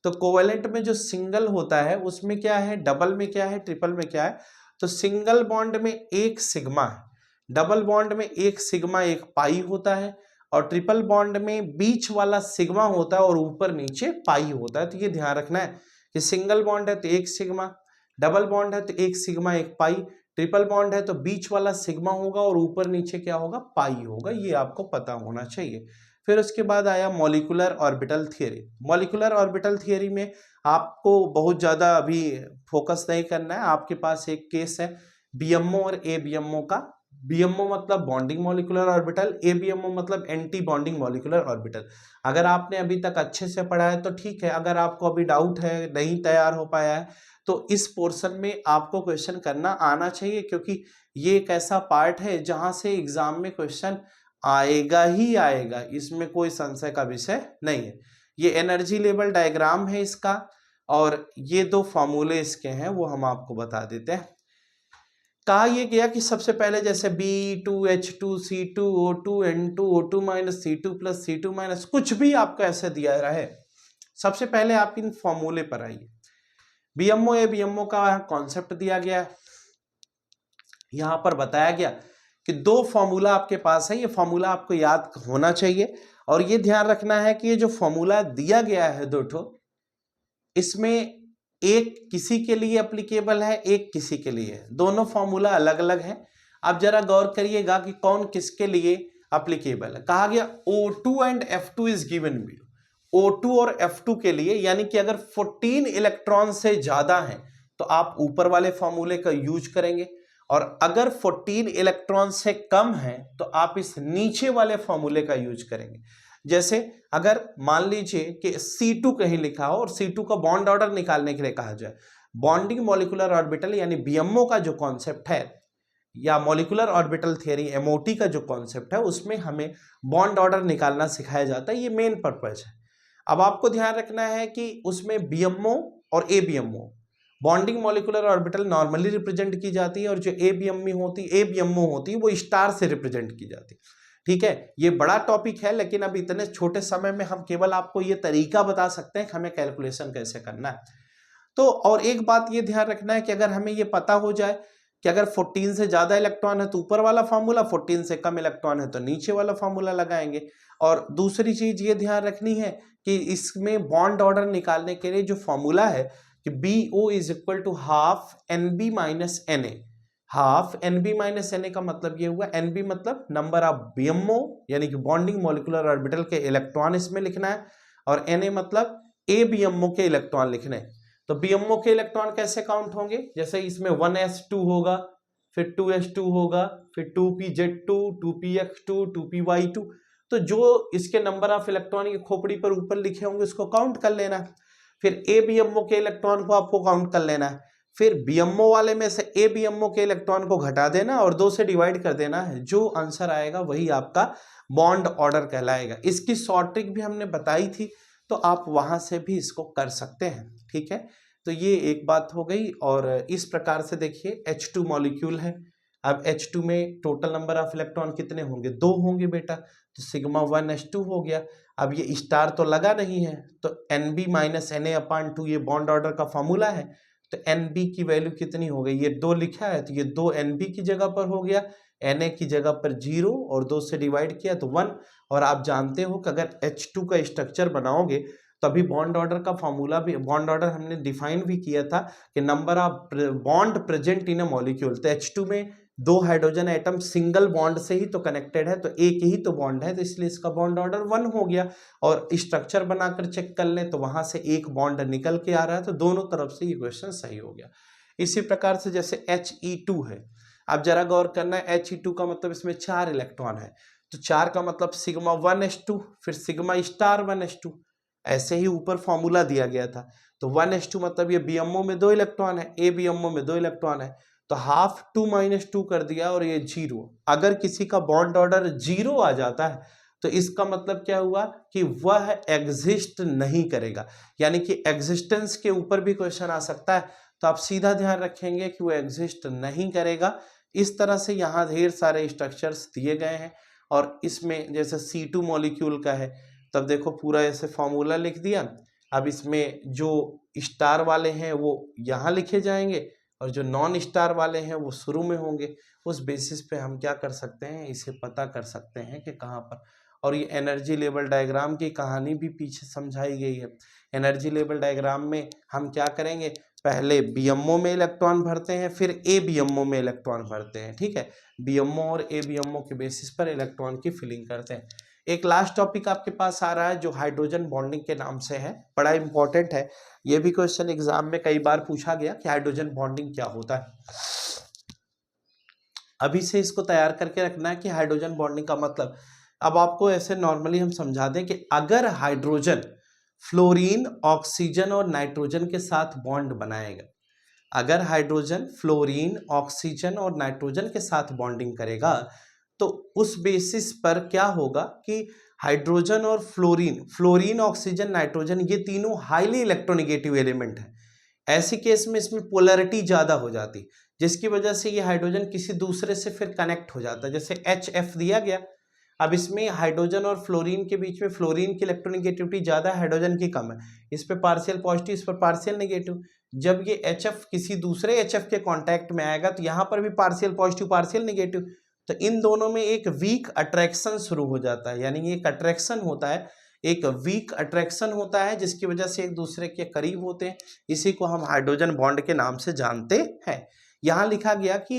तो कोवेलेंट में जो सिंगल होता है उसमें क्या है, डबल में क्या है, ट्रिपल में क्या है, तो सिंगल बॉन्ड में एक सिग्मा है, डबल बॉन्ड में एक सिग्मा एक पाई होता है, और ट्रिपल बॉन्ड में बीच वाला सिग्मा होता है और ऊपर नीचे पाई होता है। तो ये ध्यान रखना है कि सिंगल बॉन्ड है तो एक सिग्मा, डबल बॉन्ड है तो एक सिग्मा एक पाई, ट्रिपल बॉन्ड है तो बीच वाला सिग्मा होगा और ऊपर नीचे क्या होगा, पाई होगा, ये आपको पता होना चाहिए। फिर उसके बाद आया molecular orbital theory. Molecular orbital theory में आपको बहुत ज़्यादा अभी फोकस नहीं करना है, आपके पास एक केस है BMO और ABMO का। BMO मतलब बॉन्डिंग मॉलिक्यूलर ऑर्बिटल, ABMO मतलब एंटी बॉन्डिंग मॉलिक्यूलर ऑर्बिटल। अगर आपने अभी तक अच्छे से पढ़ा है तो ठीक है, अगर आपको अभी डाउट है, नहीं तैयार हो पाया है, तो इस पोर्शन में आपको क्वेश्चन करना आना चाहिए, क्योंकि ये एक ऐसा पार्ट है जहां से एग्जाम में क्वेश्चन आएगा ही आएगा, इसमें कोई संशय का विषय नहीं है। ये एनर्जी लेवल डायग्राम है इसका, और ये 2 फॉर्मूले इसके हैं वो हम आपको बता देते हैं। कहा यह गया कि सबसे पहले जैसे B2H2C2O2N2O2-C2 कुछ भी आपको ऐसे दिया रहे, सबसे पहले आप इन फॉर्मूले पर आइए। BMO ABMO का कॉन्सेप्ट दिया गया, यहां पर बताया गया कि 2 फॉर्मूला आपके पास है, ये फॉर्मूला आपको याद होना चाहिए, और ये ध्यान रखना है कि ये जो फॉर्मूला दिया गया है 2 ठो, इसमें एक किसी के लिए एप्लीकेबल है, एक किसी के लिए है, दोनों फॉर्मूला अलग अलग है। आप जरा गौर करिएगा कि कौन किसके लिए एप्लीकेबल है। कहा गया O2 and F2 is given B, O2 और F2 के लिए, यानी कि अगर 14 इलेक्ट्रॉन से ज्यादा हैं तो आप ऊपर वाले फॉर्मूले का यूज करेंगे, और अगर 14 इलेक्ट्रॉन से कम है तो आप इस नीचे वाले फॉर्मूले का यूज करेंगे। जैसे अगर मान लीजिए कि C2 कहीं लिखा हो और C2 का बॉन्ड ऑर्डर निकालने के लिए कहा जाए, बॉन्डिंग मॉलिक्यूलर ऑर्बिटल यानी BMO का जो कॉन्सेप्ट है, या मॉलिक्यूलर ऑर्बिटल थियरी MOT का जो कॉन्सेप्ट है, उसमें हमें बॉन्ड ऑर्डर निकालना सिखाया जाता है, ये मेन पर्पज है। अब आपको ध्यान रखना है कि उसमें BMO और ABMO, bonding molecular orbital normally represent की जाती है, और जो ABMO होती है वो स्टार से रिप्रेजेंट की जाती है। ठीक है, ये बड़ा टॉपिक है, लेकिन अब इतने छोटे समय में हम केवल आपको ये तरीका बता सकते हैं कि हमें कैलकुलेशन कैसे करना है। तो और एक बात ये ध्यान रखना है कि अगर हमें ये पता हो जाए कि अगर 14 से ज्यादा इलेक्ट्रॉन है तो ऊपर वाला फार्मूला, 14 से कम इलेक्ट्रॉन है तो नीचे वाला फार्मूला लगाएंगे। और दूसरी चीज ये ध्यान रखनी है कि इसमें बॉन्ड ऑर्डर निकालने के लिए जो फॉर्मूला है कि BO is equal to half NB minus NA। Half NB minus NA का मतलब ये हुआ, NB मतलब नंबर ऑफ BMO यानी कि बॉन्डिंग मॉलिक्यूलर ऑर्बिटल के इलेक्ट्रॉन इसमें लिखना है, और Na मतलब ABMO के इलेक्ट्रॉन लिखने हैं। तो BMO के इलेक्ट्रॉन कैसे काउंट होंगे, जैसे इसमें 1s2 होगा, फिर 2s2 होगा, फिर 2pz2, 2px2, 2py2। तो जो इसके नंबर ऑफ इलेक्ट्रॉन की खोपड़ी पर ऊपर लिखे होंगे उसको काउंट कर लेना है। फिर ABMO के इलेक्ट्रॉन को आपको काउंट कर लेना है। फिर BMO वाले में से ABMO के इलेक्ट्रॉन को घटा देना और 2 से डिवाइड कर देना है। जो आंसर आएगा वही आपका बॉन्ड ऑर्डर कहलाएगा। इसकी शॉर्ट ट्रिक भी हमने बताई थी, तो आप वहां से भी इसको कर सकते हैं। ठीक है, तो ये एक बात हो गई। और इस प्रकार से देखिए H2 मॉलिक्यूल है। अब H2 में टोटल नंबर ऑफ इलेक्ट्रॉन कितने होंगे, 2 होंगे बेटा, तो सिग्मा 1s2 हो गया। अब ये स्टार तो लगा नहीं है, तो NB माइनस Na/2 ये बॉन्ड ऑर्डर का फॉर्मूला है। तो NB की वैल्यू कितनी हो गई, ये 2 लिखा है तो ये 2 NB की जगह पर हो गया, Na की जगह पर 0 और 2 से डिवाइड किया तो 1। और आप जानते हो कि अगर H2 का स्ट्रक्चर बनाओगे तभी बॉन्ड ऑर्डर का फॉर्मूला भी, बॉन्ड ऑर्डर हमने डिफाइन भी किया था कि number of bond present in a molecule. तो H2 में 2 हाइड्रोजन एटम सिंगल बॉन्ड से ही तो कनेक्टेड है, तो एक ही तो बॉन्ड है, तो इसलिए इसका बॉन्ड ऑर्डर 1 हो गया। और स्ट्रक्चर बनाकर चेक कर लें तो वहां से एक बॉन्ड निकल के आ रहा है, तो दोनों तरफ से ये क्वेश्चन सही हो गया। इसी प्रकार से जैसे He2 है, अब जरा गौर करना है, He2 का मतलब इसमें 4 इलेक्ट्रॉन है, तो 4 का मतलब सिग्मा 1s2 फिर सिग्मा स्टार 1s2, ऐसे ही ऊपर फॉर्मूला दिया गया था। तो 1s2 मतलब ये BMO में 2 इलेक्ट्रॉन है, ABMO में 2 इलेक्ट्रॉन है, तो हाफ 2 माइनस 2 कर दिया और ये 0। अगर किसी का बॉन्ड ऑर्डर 0 आ जाता है तो इसका मतलब क्या हुआ कि वह एग्जिस्ट नहीं करेगा, यानी कि एग्जिस्टेंस के ऊपर भी क्वेश्चन आ सकता है। तो आप सीधा ध्यान रखेंगे कि वो एग्जिस्ट नहीं करेगा। इस तरह से यहाँ ढेर सारे स्ट्रक्चर्स दिए गए हैं। और इसमें जैसे C2 मॉलिक्यूल का है, तब देखो पूरा ऐसे फॉर्मूला लिख दिया। अब इसमें जो स्टार वाले हैं वो यहाँ लिखे जाएंगे और जो नॉन स्टार वाले हैं वो शुरू में होंगे। उस बेसिस पे हम क्या कर सकते हैं, इसे पता कर सकते हैं कि कहाँ पर। और ये एनर्जी लेवल डायग्राम की कहानी भी पीछे समझाई गई है। एनर्जी लेवल डायग्राम में हम क्या करेंगे, पहले BMO में इलेक्ट्रॉन भरते हैं, फिर ABMO में इलेक्ट्रॉन भरते हैं। ठीक है, BMO और ABMO के बेसिस पर इलेक्ट्रॉन की फिलिंग करते हैं। एक लास्ट टॉपिक आपके पास आ रहा है जो हाइड्रोजन बॉन्डिंग के नाम से है, बड़ा इंपॉर्टेंट है। ये भी क्वेश्चन एग्जाम में कई बार पूछा गया कि हाइड्रोजन बॉन्डिंग क्या होता है। अभी से इसको तैयार करके रखना है कि हाइड्रोजन बॉन्डिंग का मतलब। अब आपको ऐसे नॉर्मली हम समझा दें कि अगर हाइड्रोजन फ्लोरीन ऑक्सीजन और नाइट्रोजन के साथ बॉन्ड बनाएगा, अगर हाइड्रोजन फ्लोरीन ऑक्सीजन और नाइट्रोजन के साथ बॉन्डिंग करेगा तो उस बेसिस पर क्या होगा कि हाइड्रोजन और फ्लोरीन ऑक्सीजन नाइट्रोजन ये तीनों हाईली इलेक्ट्रोनेगेटिव एलिमेंट हैं। ऐसे केस में इसमें पोलैरिटी ज्यादा हो जाती, जिसकी वजह से ये हाइड्रोजन किसी दूसरे से फिर कनेक्ट हो जाता है। जैसे HF दिया गया, अब इसमें हाइड्रोजन और फ्लोरीन के बीच में फ्लोरीन की इलेक्ट्रोनेगेटिविटी ज्यादा है, हाइड्रोजन की कम है, इस पे पार्शियल पॉजिटिव, इस पर पार्शियल नेगेटिव। जब ये HF किसी दूसरे HF के कांटेक्ट में आएगा तो यहाँ पर भी पार्शियल पॉजिटिव पार्शियल नेगेटिव, तो इन दोनों में एक वीक अट्रैक्शन शुरू हो जाता है, यानी एक अट्रैक्शन होता है, एक वीक अट्रैक्शन होता है जिसकी वजह से एक दूसरे के करीब होते हैं। इसी को हम हाइड्रोजन बॉन्ड के नाम से जानते हैं। यहाँ लिखा गया कि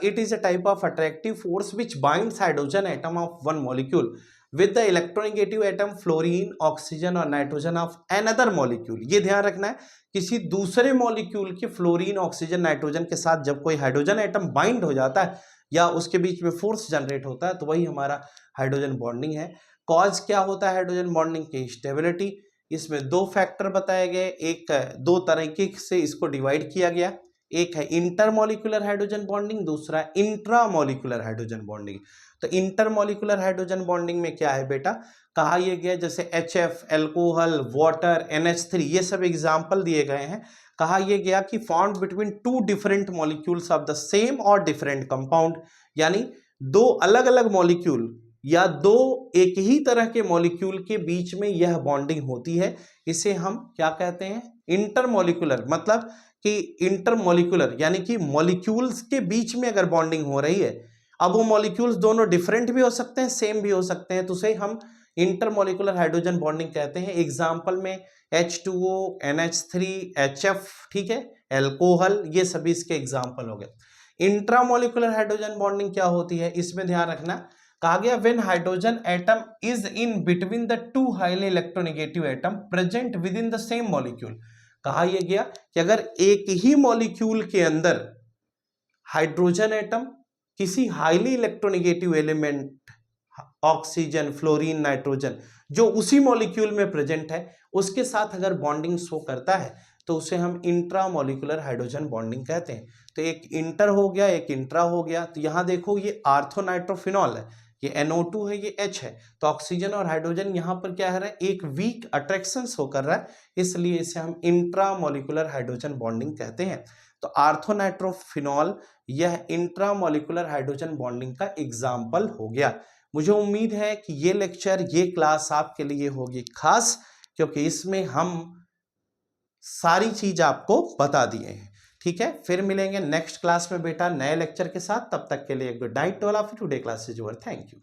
it is a type of attractive force which binds hydrogen atom of one molecule with the electronegative atom fluorine oxygen और नाइट्रोजन ऑफ अनदर मॉलिक्यूल। ये ध्यान रखना है, किसी दूसरे मॉलिक्यूल के फ्लोरीन ऑक्सीजन नाइट्रोजन के साथ जब कोई हाइड्रोजन एटम बाइंड हो जाता है या उसके बीच में फोर्स जनरेट होता है तो वही हमारा हाइड्रोजन बॉन्डिंग है। कॉज क्या होता है हाइड्रोजन बॉन्डिंग की, स्टेबिलिटी। इसमें 2 फैक्टर बताए गए, एक 2 तरीके से इसको डिवाइड किया गया, एक है इंटरमॉलिक्यूलर हाइड्रोजन बॉन्डिंग, दूसरा इंट्रामॉलिक्यूलर हाइड्रोजन बॉन्डिंग। तो इंटरमॉलिक्यूलर हाइड्रोजन बॉन्डिंग में क्या है बेटा, कहा यह गया जैसे HF, एल्कोहल, वाटर, NH3 ये सब एग्जाम्पल दिए गए हैं। कहा यह गया कि found between 2 different molecules of the same और डिफरेंट कंपाउंड, यानी 2 अलग अलग मॉलिक्यूल या 2 एक ही तरह के मॉलिक्यूल के बीच में यह बॉन्डिंग होती है, इसे हम क्या कहते हैं, इंटरमॉलिक्यूलर। मतलब कि इंटरमोलिकुलर यानी कि मॉलिक्यूल्स के बीच में अगर बॉन्डिंग हो रही है, अब वो मॉलिक्यूल्स दोनों डिफरेंट भी हो सकते हैं, सेम भी हो सकते हैं, तो उसे हम इंटरमोलिकुलर हाइड्रोजन बॉन्डिंग कहते हैं। एग्जाम्पल में H2O, NH3, HF, ठीक है, एल्कोहल, ये सभी इसके एग्जाम्पल हो गए। इंट्रामोलिकुलर हाइड्रोजन बॉन्डिंग क्या होती है, इसमें ध्यान रखना, कहा गया when hydrogen atom is in between the two highly electronegative atom present with in the same molecule. कहा यह गया कि अगर एक ही मॉलिक्यूल के अंदर हाइड्रोजन एटम किसी highly electronegative element, oxygen, fluorine, nitrogen, जो उसी मॉलिक्यूल में प्रेजेंट है, उसके साथ अगर बॉन्डिंग शो करता है तो उसे हम इंट्रामोलिकुलर हाइड्रोजन बॉन्डिंग कहते हैं। तो एक इंटर हो गया, एक इंट्रा हो गया। तो यहां देखो ये आर्थोनाइट्रोफिनॉल है, ये NO2 है, ये H है, तो ऑक्सीजन और हाइड्रोजन यहां पर क्या है रहा है, एक वीक अट्रैक्शन शो कर रहा है, इसलिए इसे हम इंट्रामोलिकुलर हाइड्रोजन बॉन्डिंग कहते हैं। तो आर्थोनाइट्रोफिनॉल यह इंट्रामोलिकुलर हाइड्रोजन बॉन्डिंग का एग्जाम्पल हो गया। मुझे उम्मीद है कि ये लेक्चर, ये क्लास आपके लिए होगी खास, क्योंकि इसमें हम सारी चीज आपको बता दिए हैं। ठीक है, फिर मिलेंगे नेक्स्ट क्लास में बेटा नए लेक्चर के साथ। तब तक के लिए good night to all of you. Today class is over. Thank you.